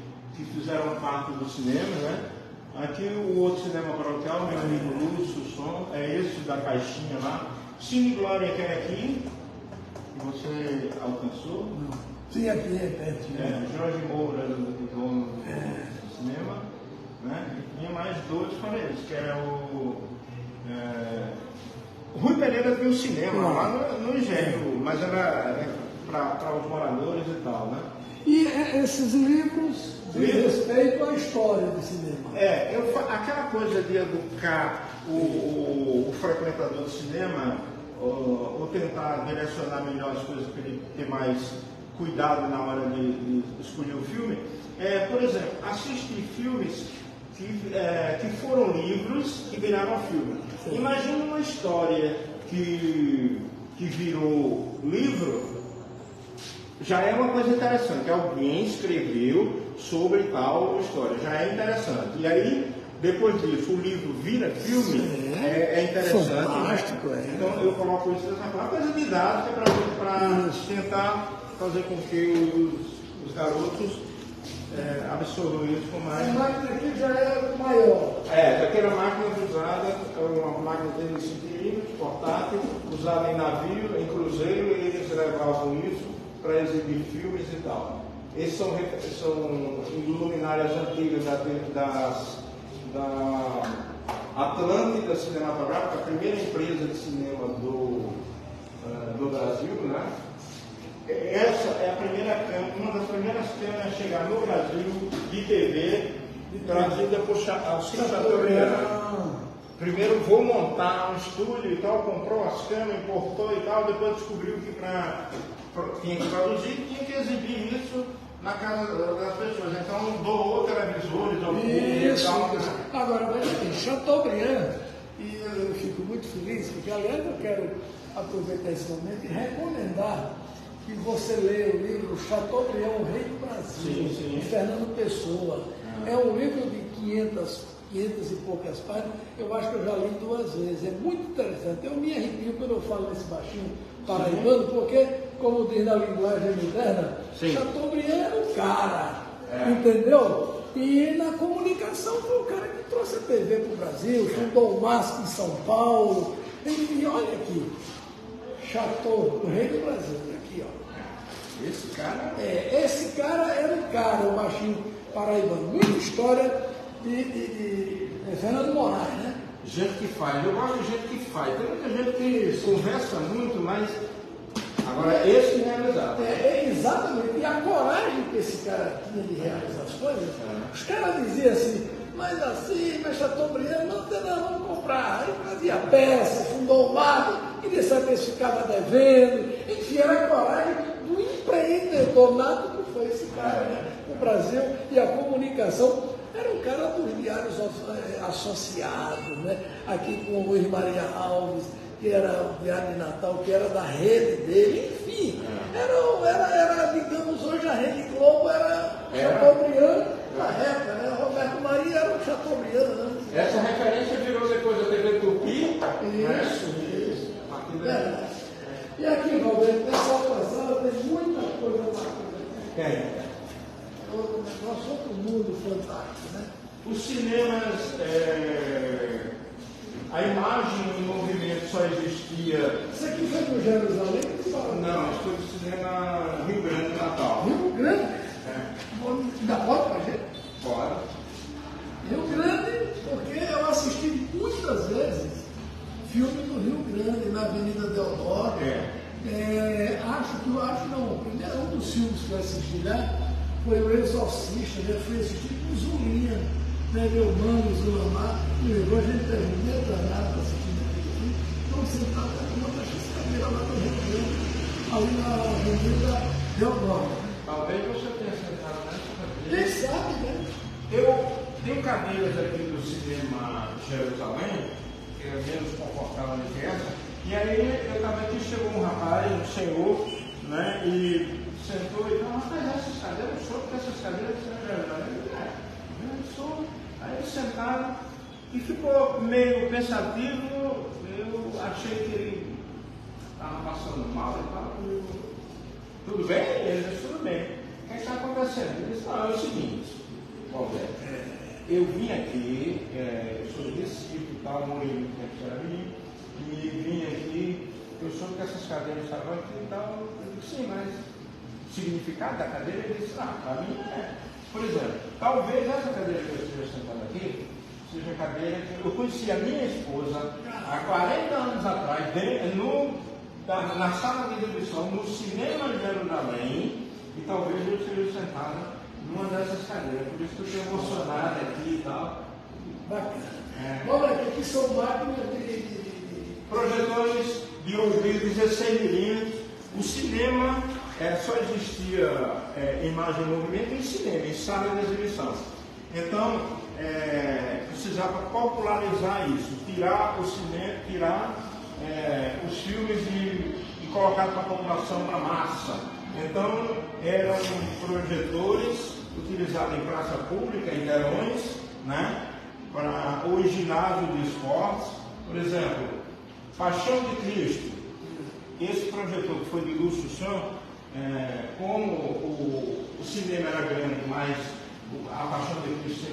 fizeram parte do cinema, né? Aqui o outro cinema paroquial, meu amigo Lúcio, o som, é esse da caixinha lá. Cine Glória, que é aqui, que você alcançou? Não. Sim, aqui é perto. Jorge Moura, o dono do cinema, né? E tinha mais dois para eles, que era o Rui Pereira tem um cinema lá no Engenho, mas era para os moradores e tal, né? E esses livros de respeito à história do cinema. Aquela coisa de educar o frequentador do cinema, ou tentar direcionar melhor as coisas para ele ter mais cuidado na hora de escolher o filme. Por exemplo, assistir filmes que foram livros que viraram filme. Sim. Imagina uma história que virou livro, já é uma coisa interessante. Alguém escreveu sobre tal história, já é interessante. E aí, depois disso, o livro vira filme, é interessante. Fantástico, Então eu coloco isso nessa forma, uma coisa didática para tentar fazer com que os garotos absorveu isso com mais. A máquina aqui já é maior. Daquela máquina usada, uma máquina de 35 milímetros, portátil, usada em navio, em cruzeiro, e eles levavam isso para exibir filmes e tal. Esses são luminárias antigas da Atlântida Cinematográfica, a primeira empresa de cinema do Brasil, né? Essa é a primeira câmera, uma das primeiras câmeras a chegar no Brasil de TV, trazida por Chateaubriand. Primeiro vou montar um estúdio e tal, comprou as câmeras, importou e tal, depois descobriu que tinha que produzir, tinha que exibir isso na casa das pessoas. Então doou televisores ao público e tal. Agora, veja aqui, Chateaubriand, e eu fico muito feliz, porque aliás eu quero aproveitar esse momento e recomendar que você leia o livro Chateaubriand, o Rei do Brasil, de Fernando Pessoa. É um livro de 500 e poucas páginas, eu acho que eu já li 2 vezes, é muito interessante. Eu me arrepio quando eu falo nesse baixinho paraibano, porque, como diz na linguagem moderna, Chateaubriand era o cara, entendeu? E na comunicação foi o cara que trouxe a TV para o Brasil, fundou o MASP em São Paulo, e olha aqui, Chateau, o Rei do Brasil, aqui ó. Esse cara era o cara, o baixinho paraibano. Muita história de Fernando Moraes, né? Gente que faz, eu gosto de gente que faz. Tem muita gente que conversa muito, mas agora esse realizado. Exatamente. E a coragem que esse cara tinha de realizar as coisas, os caras diziam assim, mas Chateaubriand, não, vamos comprar. Aí fazia peça, fundou o mato, queria saber se ficava devendo. Enfim, era a coragem do empreendedor nato que foi esse cara, né? O Brasil e a comunicação. Era um cara dos diários associados, né? Aqui com o Luiz Maria Alves, que era o Diário de Natal, que era da rede dele, enfim. Era digamos, hoje a Rede Globo era Chateaubriand da época, né? Roberto Maria era o Chateaubriand, né? Essa referência virou depois da TV Tupi. Isso. E aqui, Roberto, nessa outra sala tem muita coisa bacana. Nosso outro mundo fantástico, né? Os cinemas, a imagem em movimento só existia. Isso aqui foi no Jerusalém? Não, isso foi no cinema Rio Grande do Natal. Rio Grande? Ainda pode pra gente? Pode. Rio Grande, porque eu assisti muitas vezes filme do Rio Grande, na Avenida Deodoro. Primeiro um dos filmes que eu assisti lá foi o Exorcista, já fui assistir com Zulinha, né? Meu mano, Zulamar, me levou, a gente teve medo danado assistindo aquele filme, estamos sentados numa cachaceira lá no Rio Grande, ali na Avenida Deodoro. Talvez você tenha sentado nessa cadeira. Quem sabe, né? Eu tenho cadeiras aqui do cinema Jerusalém, que é menos confortável do que essa, e aí eu estava aqui, chegou um rapaz, um senhor, né, e sentou e falou, rapaz, essas cadeiras, eu sou, porque essas cadeiras são Jerusalém. Eu sou. Aí eles sentaram e ficou meio pensativo, eu achei que ele estava passando mal e tal. Tudo bem? Ele disse, tudo bem. O que está acontecendo? Ele disse, não, é o seguinte, Roberto, eu vim aqui, eu sou de Recife e tal, morei muito tempo em Araí, e vim aqui, eu soube que essas cadeiras estavam aqui e tal. Eu disse, sim, mas o significado da cadeira, ele disse, para mim é. Por exemplo, talvez essa cadeira que eu esteja sentado aqui, seja a cadeira que eu conheci a minha esposa há 40 anos atrás, na sala de exibição, no cinema de Jerusalém, e talvez eu esteja sentado numa dessas cadeiras. Por isso que eu estou emocionado aqui e tal. Bacana. Olha aqui são máquinas de projetores de 16 milímetros. O cinema só existia imagem em movimento em cinema, em sala de exibição. Então, precisava popularizar isso, tirar o cinema, os filmes e colocar para a população, para a massa. Então, eram projetores utilizados em praça pública, em telões, né, para o ginásio de esportes. Por exemplo, Paixão de Cristo. Esse projetor que foi de Lúcio Som, como o cinema era grande, mas a Paixão de Cristo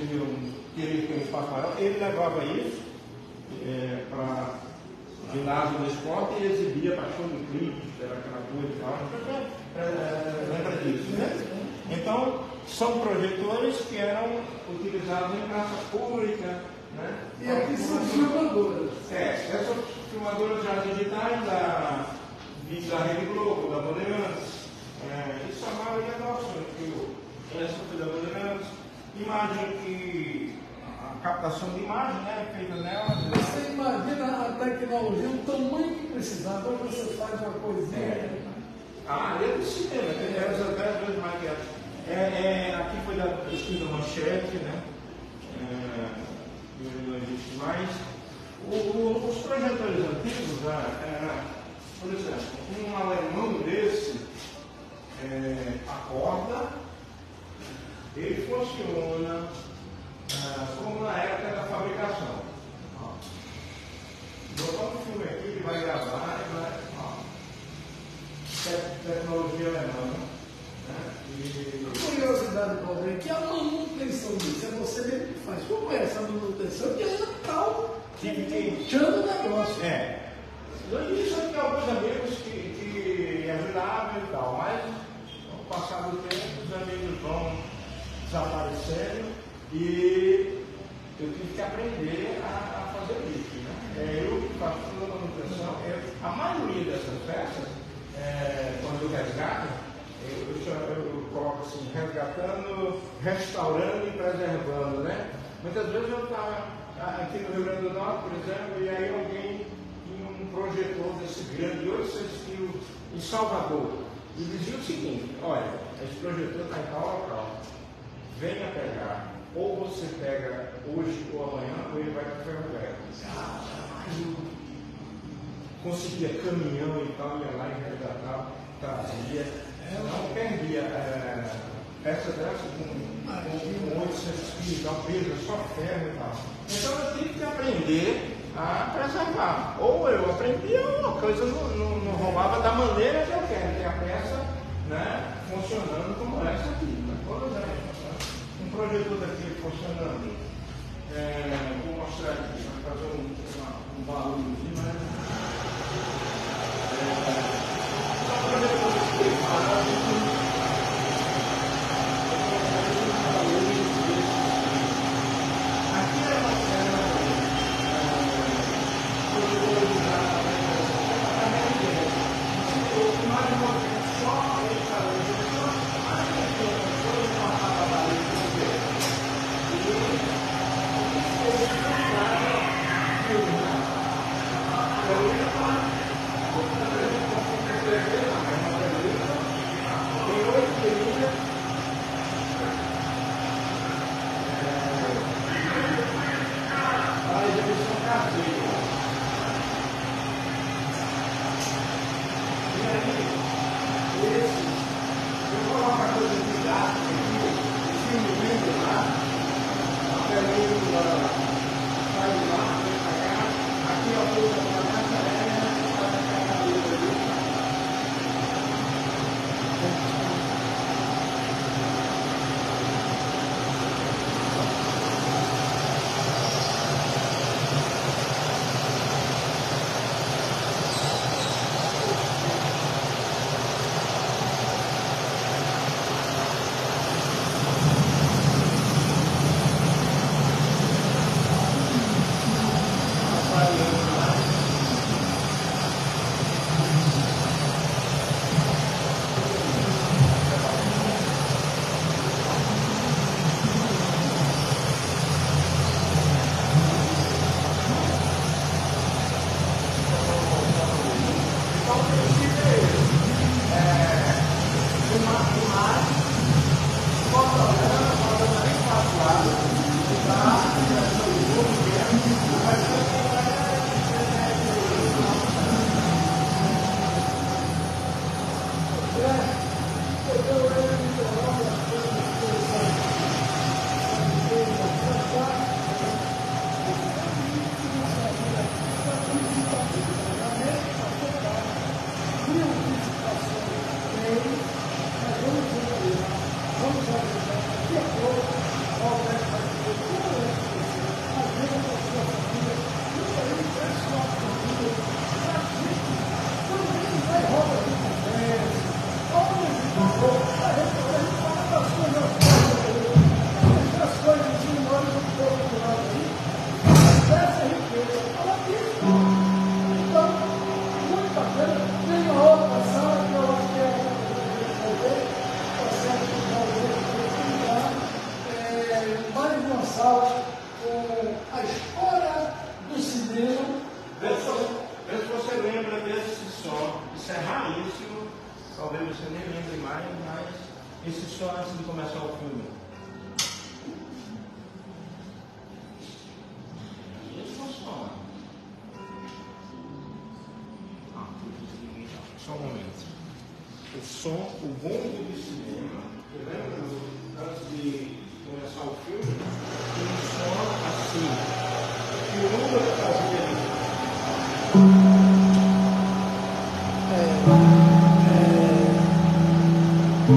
teria que ter um espaço maior, ele levava isso para o ginásio do esporte e exibia a Paixão de Cristo, era aquela coisa e tal. Lembra disso, né? Então, são projetores que eram utilizados em praça pública, né? E aqui são filmadoras. Essas filmadoras já digitais da Rede Globo, da Bandeirantes. Isso a maioria nossa, essa foi da Bandeirantes. Imagem que. A captação de imagem, né? Feita nela. Você imagina a tecnologia, o tamanho que precisava, quando você faz uma coisinha. É do cinema, tem 10 vezes mais que essa. Aqui foi da escrita Manchete, né? Não existe mais. Os projetores antigos, por exemplo, um alemão desse acorda, ele funciona como na época da fabricação. Botar um filme aqui, ele vai gravar, ele vai. Tecnologia alemã. A curiosidade do Alberto é que a manutenção disso é você mesmo que faz. Como é essa manutenção? Que ainda está puxando o negócio. No início eu tinha alguns amigos que ajudavam e tal, mas com o passar do tempo os amigos vão desaparecendo e eu tive que aprender a fazer isso. Né? Eu que faço toda a manutenção, a maioria dessas peças, quando eu resgato, eu coloco assim, resgatando, restaurando e preservando, né? Muitas vezes eu estava aqui no Rio Grande do Norte, por exemplo, e aí alguém tinha um projetor desse grande, 800 quilos, em Salvador, e dizia o seguinte: olha, esse projetor está em tal local, venha pegar, ou você pega hoje ou amanhã, ou ele vai para o ferroviário. Conseguia caminhão e tal, ia lá e resgatava, trazia. Não perdia peça dessa com 800 quilos, um peso, só ferro e tal. Então eu tive que aprender a preservar. Ou eu aprendia ou a coisa não roubava da maneira que eu quero, ter a peça, né, funcionando como essa aqui. Por exemplo, um projetor daqui funcionando. Vou mostrar aqui, vou fazer um barulhozinho, né? Isso é raríssimo, talvez você nem lembre mais, mas esse só antes de começar o filme. Isso funciona. Só um momento. O som, o bonde de cinema, lembra? Antes de começar o filme, tem um som assim. Que o mundo fazia isso.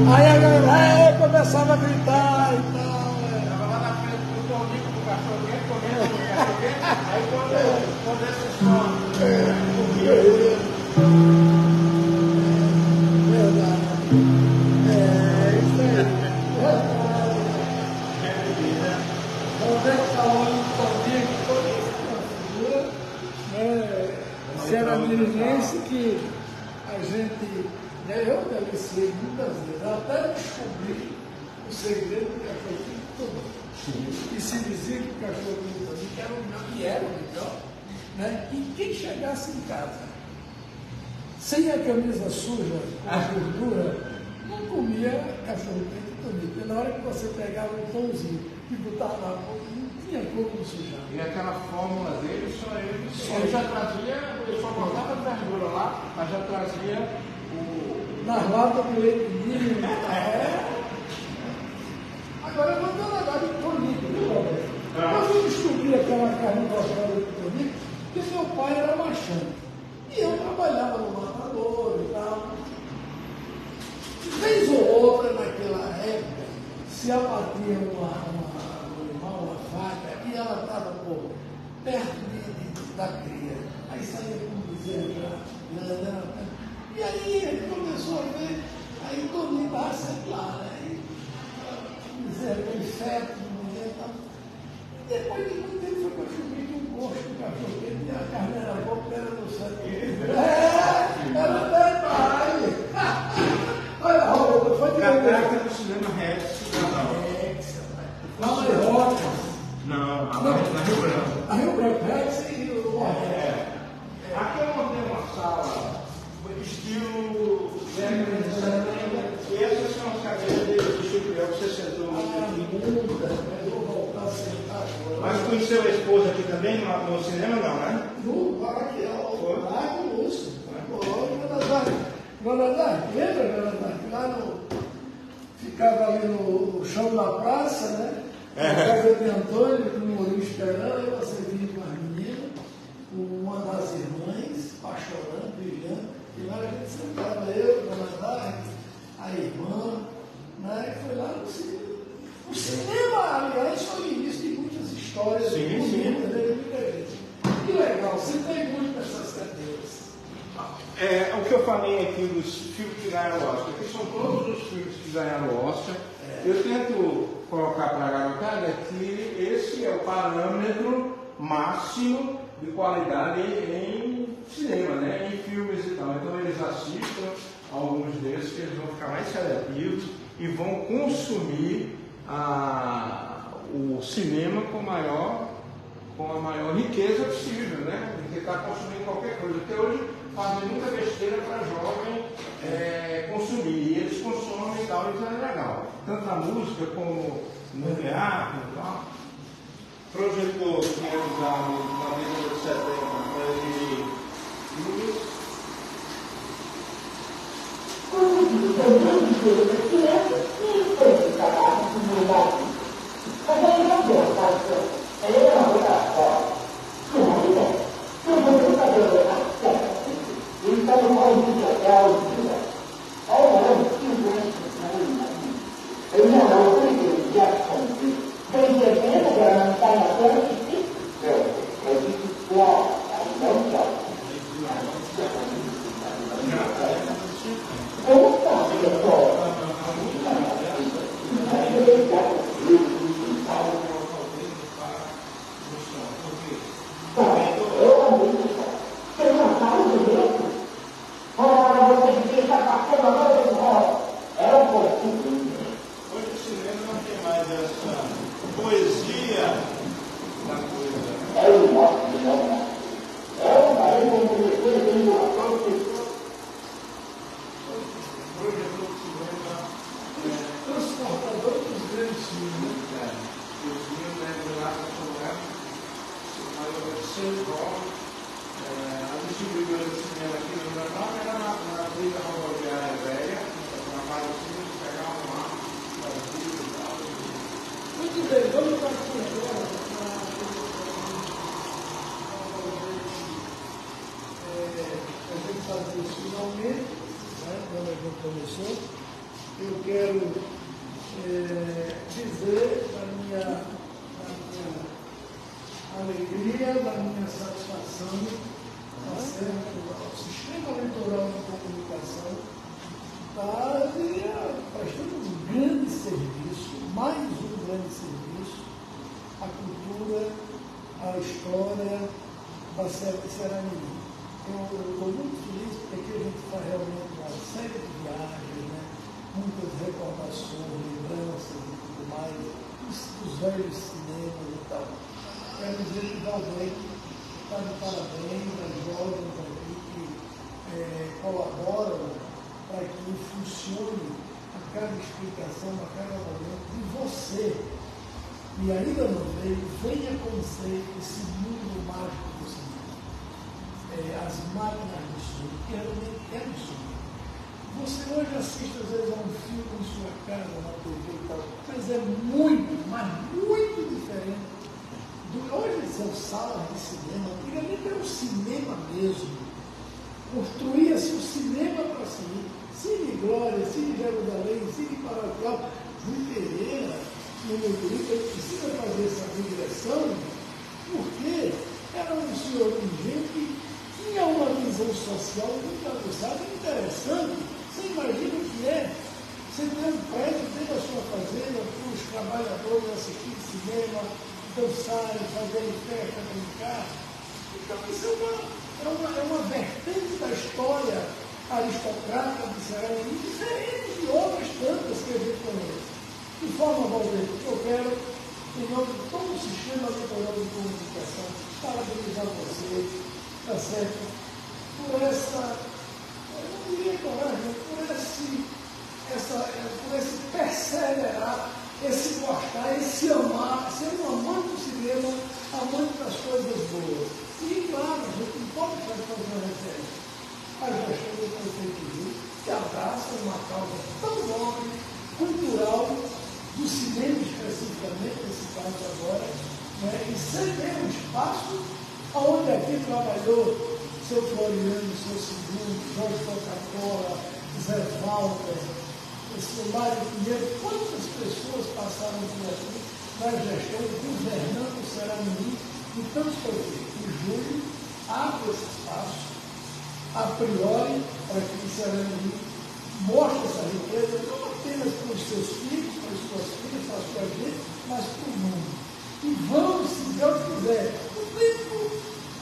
Aí a galera começava a gritar e tal. Estava lá na frente do Toninho, do cachorro-quente, comendo o cachorro-quente. Aí quando esse som Verdade. Isso aí. Quando é que falou no Toninho, se era dirigense que a gente. Eu deliciei muitas vezes, até descobrir o segredo do cachorrinho todo. E se dizia que o cachorrinho todo era o melhor, e era o melhor, né? E quem chegasse em casa sem a camisa suja, a gordura, não comia cachorro-quente todo. Porque na hora que você pegava um pãozinho e botava na boca, não tinha como sujar. e aquela fórmula dele, só ele já trazia, ele só botava verdura lá, mas já trazia Nas latas do leite ninho. Agora eu vou dar uma olhada em Tonico, viu, Roberto? Mas eu descobri aquela carne gostosa de Tonico, porque meu pai era machão. E eu trabalhava no matador e tal. Vez ou outra, naquela época, se abatia um animal, uma faca, e ela estava perto da cria. Aí saía com bezerro já. E aí ele começou a ver, aí o Toninho estava sempre lá, né? Aquele feto, mulher e tal. Depois de muito tempo foi construído um gosto do cachorro, porque a carne era boa, porque era no sangue. Era detalhe. Olha, Roberto, foi de Caraca do cinema Rex, não, de Roca. não, na Rio Branco. A Rio Branco, Rex e o Aqui eu montei uma sala, estilo década de 70, e essas são as cadeiras de Chico que você sentou aqui. eu vou voltar a sentar agora. Mas conheceu a esposa aqui também no cinema, não, né? No parque, lá com o Lúcio. Guanadar, lembra, Guanadar? Lá ficava ali no chão da praça, né? Na casa de Antônio, com o Mourinho esperando, e você vinha com as meninas, com uma das irmãs, chorando, brilhando, e lá a gente sentava, eu, Guanadar, a irmã, né? Que foi lá no cinema. O cinema, aliás, foi o início de muitas histórias. Sim. Que legal, você tem muito nessas cadeiras. O que eu falei aqui dos filmes que ganharam o Oscar, que são todos os filmes que ganharam o Oscar. Eu tento colocar para a garotada que esse é o parâmetro máximo de qualidade em cinema, né? Em filmes e tal. Então eles assistam alguns desses que eles vão ficar mais seletivos e vão consumir o cinema com a maior riqueza possível, né? De tentar consumir qualquer coisa. Porque hoje fazem muita besteira para jovem consumir. E eles consomem e tal, isso é legal. Tanto a música como no teatro e tal. Projetor que é usado na década de 70 para exibir filmes. Hoje o cinema não tem mais essa poesia da gente começou, eu quero dizer da minha alegria, da minha satisfação, tá certo? O sistema eleitoral de comunicação está prestando um grande serviço, mais um grande serviço, à cultura, à história da Serra-Mirim. Eu estou muito feliz porque aqui a gente faz realmente uma série de viagens, né? Muitas recordações, lembranças e tudo mais, dos velhos cinemas e tal. Quero dizer que Valdec está de parabéns aos jovens aqui que colaboram para que funcione a cada explicação, a cada momento de você. E ainda não veio, venha conhecer esse mundo mágico do cinema. As máquinas do som, que realmente é do som. Você hoje assiste às vezes a um filme em sua casa, na TV e tal, mas é muito, mas muito diferente. Hoje são salas de cinema, antigamente era o cinema mesmo. Construía-se o cinema para si. Cine Glória, Cine Jerusalém, Cine Paroquial, Rui Pereira, no meu grupo, ele precisa fazer essa digressão, porque era um senhor ingênuo que tinha uma visão social muito aguçada e interessante. Você imagina o que é você ter um prédio dentro da sua fazenda para os trabalhadores assistirem cinema, dançarem, fazerem festa, brincar. Então isso é uma vertente da história aristocrática de Serra-Mirim, diferente de outras tantas que a gente conhece. De forma, Valdir, eu quero, em nome de todo o sistema eleitoral de comunicação, parabenizar você, tá certo? Por essa, eu não diria coragem, por esse perseverar, esse gostar, esse amar, ser um amante do cinema, amante das coisas boas. E claro, a gente não pode fazer uma referência à gestão do prefeito Rio, que abraça uma causa tão nobre, cultural, do cinema especificamente, nesse caso agora, né? E ceder um espaço onde aqui trabalhou seu Floriano, seu Segundo, Jorge Coca-Cola, Zé Walter, esse Mário Pinheiro, quantas pessoas passaram por aqui na gestão, governando o Serra-Mirim e tantos prefeitos. E Júlio abre esse espaço, a priori, para que o Serra-Mirim mostre essa riqueza, não apenas para os seus filhos, para as suas filhas, para a sua gente, mas para o mundo. E vamos, se Deus quiser, o tempo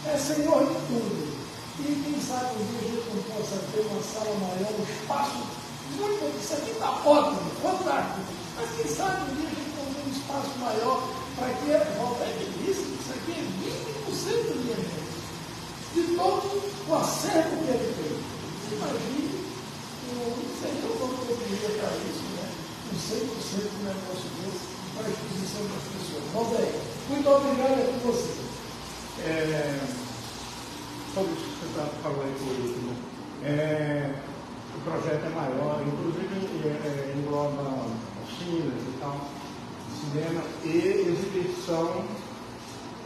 é Senhor de tudo. E quem sabe um dia a gente não possa ter uma sala maior, um espaço muito. Isso aqui está ótimo, fantástico. Mas quem sabe um dia a gente não tem um espaço maior para que, Valdec disse, isso aqui é 20% minha gente, de todo o acervo que ele fez. Imagine, o Senhor não poderia para isso, né? Um 100% do negócio desse para a exposição das pessoas. Valdec, muito obrigado a você. Sobre isso que você falou aí por último, o projeto é maior, inclusive engloba oficinas e tal, cinema e exibição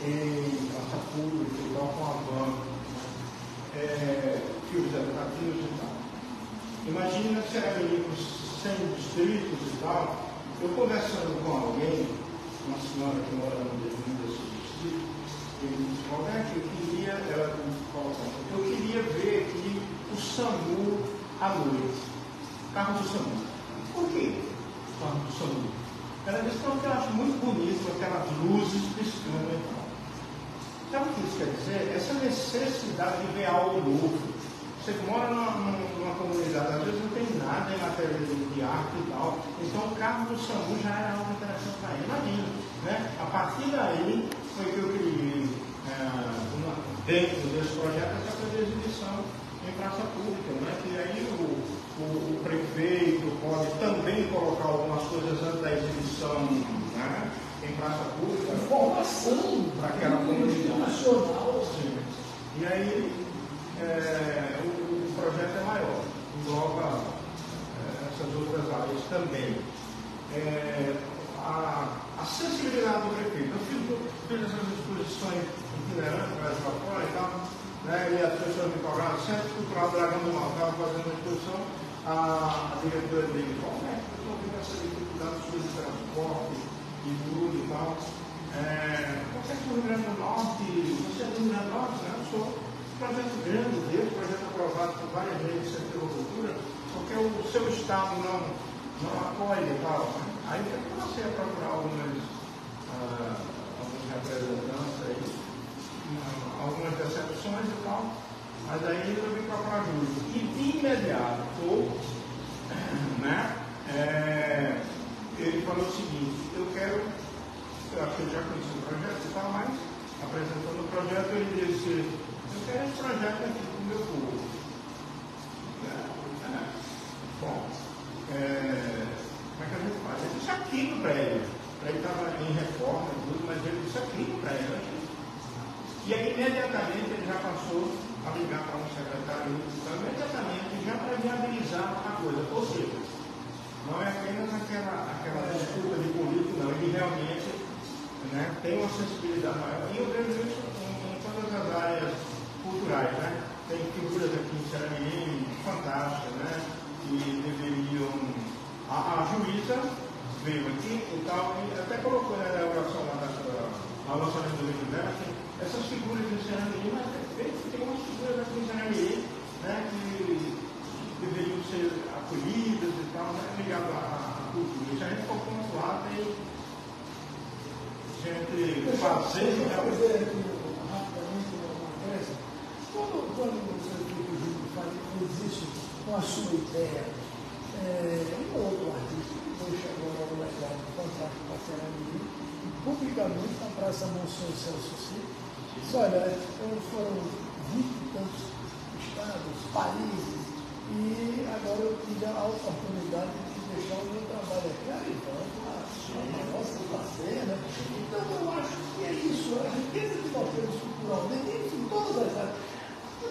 em praça pública e tal, com a banda, filmes educativos e tal. Imagina se era com 100 distritos e tal, eu conversando com alguém, uma senhora que mora no desse distrito, ele disse, Roberto, eu queria ver aqui o SAMU à noite, carro do SAMU. Por quê o carro do SAMU? Ela disse, que eu acho muito bonito, aquelas luzes piscando e tal. Sabe o que isso quer dizer? Essa necessidade de ver algo novo. Você mora numa comunidade, às vezes não tem nada em matéria de arte e tal, então o carro do SAMU já era algo interessante para ele. Imagina, né? A partir daí foi que eu criei, dentro desse projeto, essa coisa de exibição em praça pública, né? Que aí o prefeito pode também colocar algumas coisas antes da exibição, né? Em praça pública. Informação para aquela comunidade. Nacional. E aí, o projeto é maior, engloba essas outras áreas também. A sensibilidade do prefeito. Eu fiz essas exposições itinerantes, para fora e tal, né, e as pessoas me cobraram, Centro Cultural Dragão do Mal, estava fazendo uma exposição, a diretora dele, como é que eu estou vendo essa dificuldade de transporte e tudo e tal? Você é do Rio Grande do Norte, você é do Rio Grande do Norte, né? Eu sou projeto grande dele, projeto aprovado por várias vezes de Cultura, porque o seu estado não acolhe e tal. Aí eu comecei a procurar alguns representantes aí, algumas decepções e tal, mas aí eu vim procurar ajuda. E de imediato, né, ele falou o seguinte, eu acho que ele já conhecia o projeto e tal, mas apresentando o projeto, ele disse, eu quero esse projeto aqui para o meu povo. Bom, como é que a gente faz? Ele disse aqui no prédio. O prédio estava em reforma e tudo, mas ele disse aqui no prédio. E aí, imediatamente, ele já passou a ligar para um secretário, imediatamente, já para viabilizar a coisa. Ou seja, não é apenas aquela disputa de político, não. Ele realmente, né, tem uma sensibilidade maior. E eu vejo isso em todas as áreas culturais, né? Tem figuras aqui em Xerém fantásticas, né? Que deveriam. A juíza veio aqui e tal, e até colocou na elaboração lá na lançamento do livro dela, que essas figuras de Xerém, mas tem umas figuras aqui em Xerém, né? Que deveriam ser acolhidas e tal, né? Ligado à cultura. Se a gente for pontuar, tem gente fazendo. Fazer aqui rapidamente uma coisa. Quando você existe com a sua ideia, um outro artista que deixa agora o legado do contrato para a Cerâmica, publicamente na Praça Monsenhor Celso Cid, diz, olha, foram 20 e tantos estados, países, e agora eu tive a oportunidade de deixar o meu trabalho aqui. Aí vamos lá, nossa, fazer, né? Então eu acho que é isso, a riqueza que nós temos culturalmente, enfim, todas as áreas.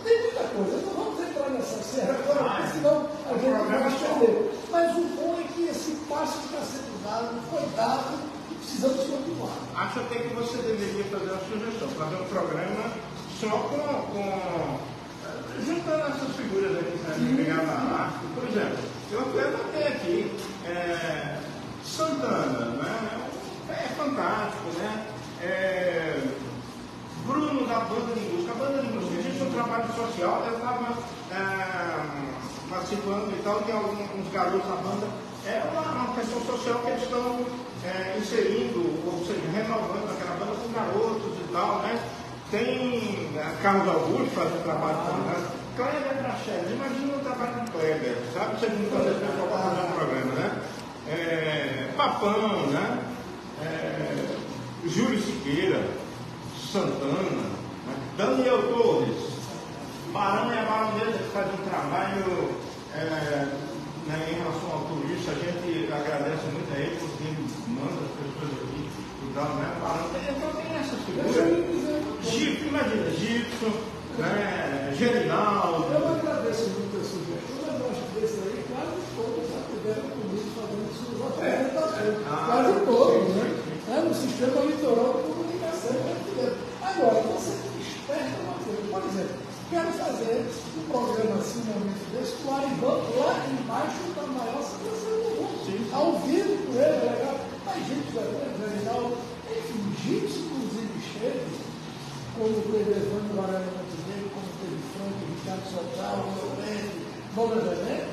Tem muita coisa, não vamos entrar nessa serra agora, porque senão a gente vai estender. Mas o bom é que esse passo está sendo dado, foi dado, e precisamos continuar. Acho até que você deveria fazer uma sugestão, fazer um programa só com juntando essas figuras aqui, ligadas à arte. Por exemplo, eu até aqui, Santana, né? É fantástico, né? Bruno da Banda de Música. A Banda de Música existe um trabalho social, eu estava participando e tal, tem alguns garotos da banda. É uma questão social que eles estão inserindo, ou seja, renovando aquela banda com garotos e tal, né? Tem Carlos Augusto fazendo trabalho com né? Kleber Praxedes, imagina o trabalho de Kleber, sabe? Você não fazer pessoal para fazer um programa, né? Papão, né? Júlio Siqueira, Santana, né? Daniel Torres, Barão e a Baronesa que faz um trabalho em relação ao turista, a gente agradece muito a ele porque ele manda as pessoas aqui e tal, né? Barão, então tem essas figuras. Imagina, Gibson, né? Gerinaldo. Eu agradeço muito a sugestão, mas eu acho que desse aí quase todos já tiveram comigo fazendo suas apresentações. Quase todos, né? No sistema litoral de comunicação já tiveram. Agora, você desperta uma coisa. Por exemplo, quero fazer um programa assim, um momento desse, com o Arivan lá embaixo da maior situação do mundo. Ao vivo com ele, legal. Mas Gibson, Gerinaldo, enfim, Gibson, inclusive, esteve, como teve Evandro Guarani Montenegro, como teve Franco, Ricardo Sobral, Leonete, Boga Janeiro,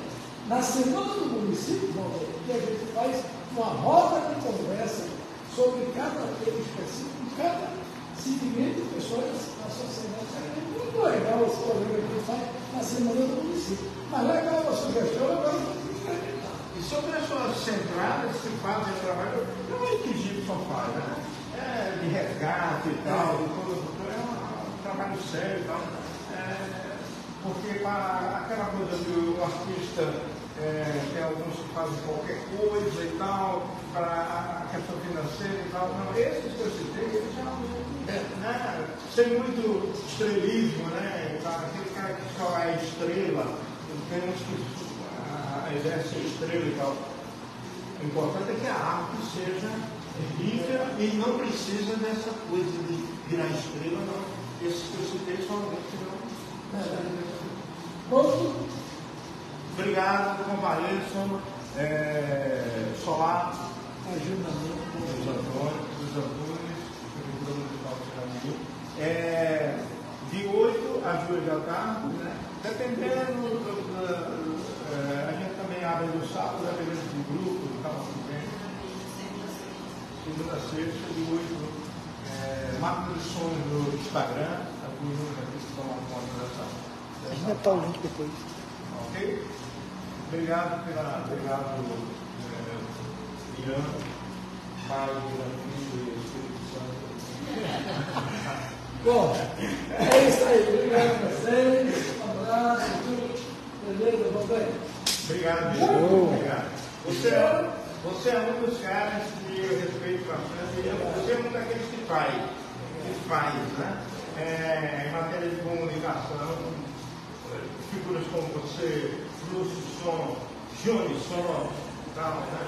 na semana do município, que a gente faz uma roda de conversa sobre cada tema específico, cada segmento de pessoas da sociedade. É muito legal esse programa que a gente faz na semana do município. Mas legal a sugestão, agora vamos experimentar. E sobre as suas centrais que fazem o trabalho, não é que Gibson faz, né? De resgate e tal, um trabalho sério e tal. Porque para aquela coisa do artista, tem alguns que fazem qualquer coisa e tal, para a questão financeira e tal. Não, esses que eu citei, eles já né? Sem muito estrelismo, né? Aquele cara que só é estrela, tem uns que a ideia é ser estrela e tal. O importante é que a arte seja rica e não precisa dessa coisa de virar estrela, não. Esses que eu citei são alguns que não Pronto? Obrigado, compareçam. Solar, Agendamento. dos Antunes, Prefeitura Municipal de Xeramim. De 8 às 2 da tarde, né? Dependendo, a gente também abre no sábado, dependendo do grupo, do tal, segunda a sexta, de 8, máquina de som no Instagram, alguns aqui que tomam conta dessa. A gente vai estar o link depois. Ok? Obrigado, Irã, Pai, Irã, Filho e Espírito Santo. Bom, é isso aí. Obrigado a vocês. Um abraço. Beleza, papai? Obrigado, Diego. Obrigado. Você é um dos caras que eu respeito bastante. Você é um daqueles que faz, né? Em matéria de comunicação, figuras como você, Lúcio Som, Johnny Som, tal, né?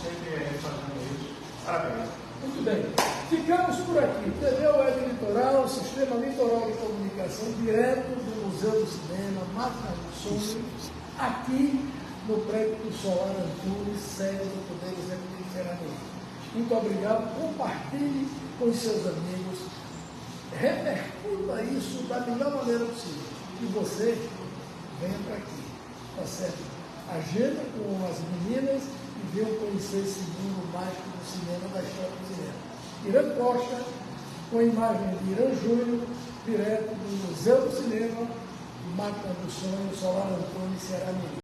Sempre fazendo isso. Parabéns. Muito bem. Ficamos por aqui. TV Web Litoral, Sistema Litoral de Comunicação, direto do Museu do Cinema, Máquina do Som, aqui no prédio do Solar Antunes, sede do Poder Executivo Xeramim. Muito obrigado. Compartilhe com os seus amigos. Repercuta isso da melhor maneira possível. E você venha para aqui. Tá certo? Agenda com as meninas e venham conhecer esse mundo mágico do cinema, da história do cinema. Irã Costa, com a imagem de Irã Júnior, direto do Museu do Cinema, Máquina do Sonho, Solar Antunes, Xeramim.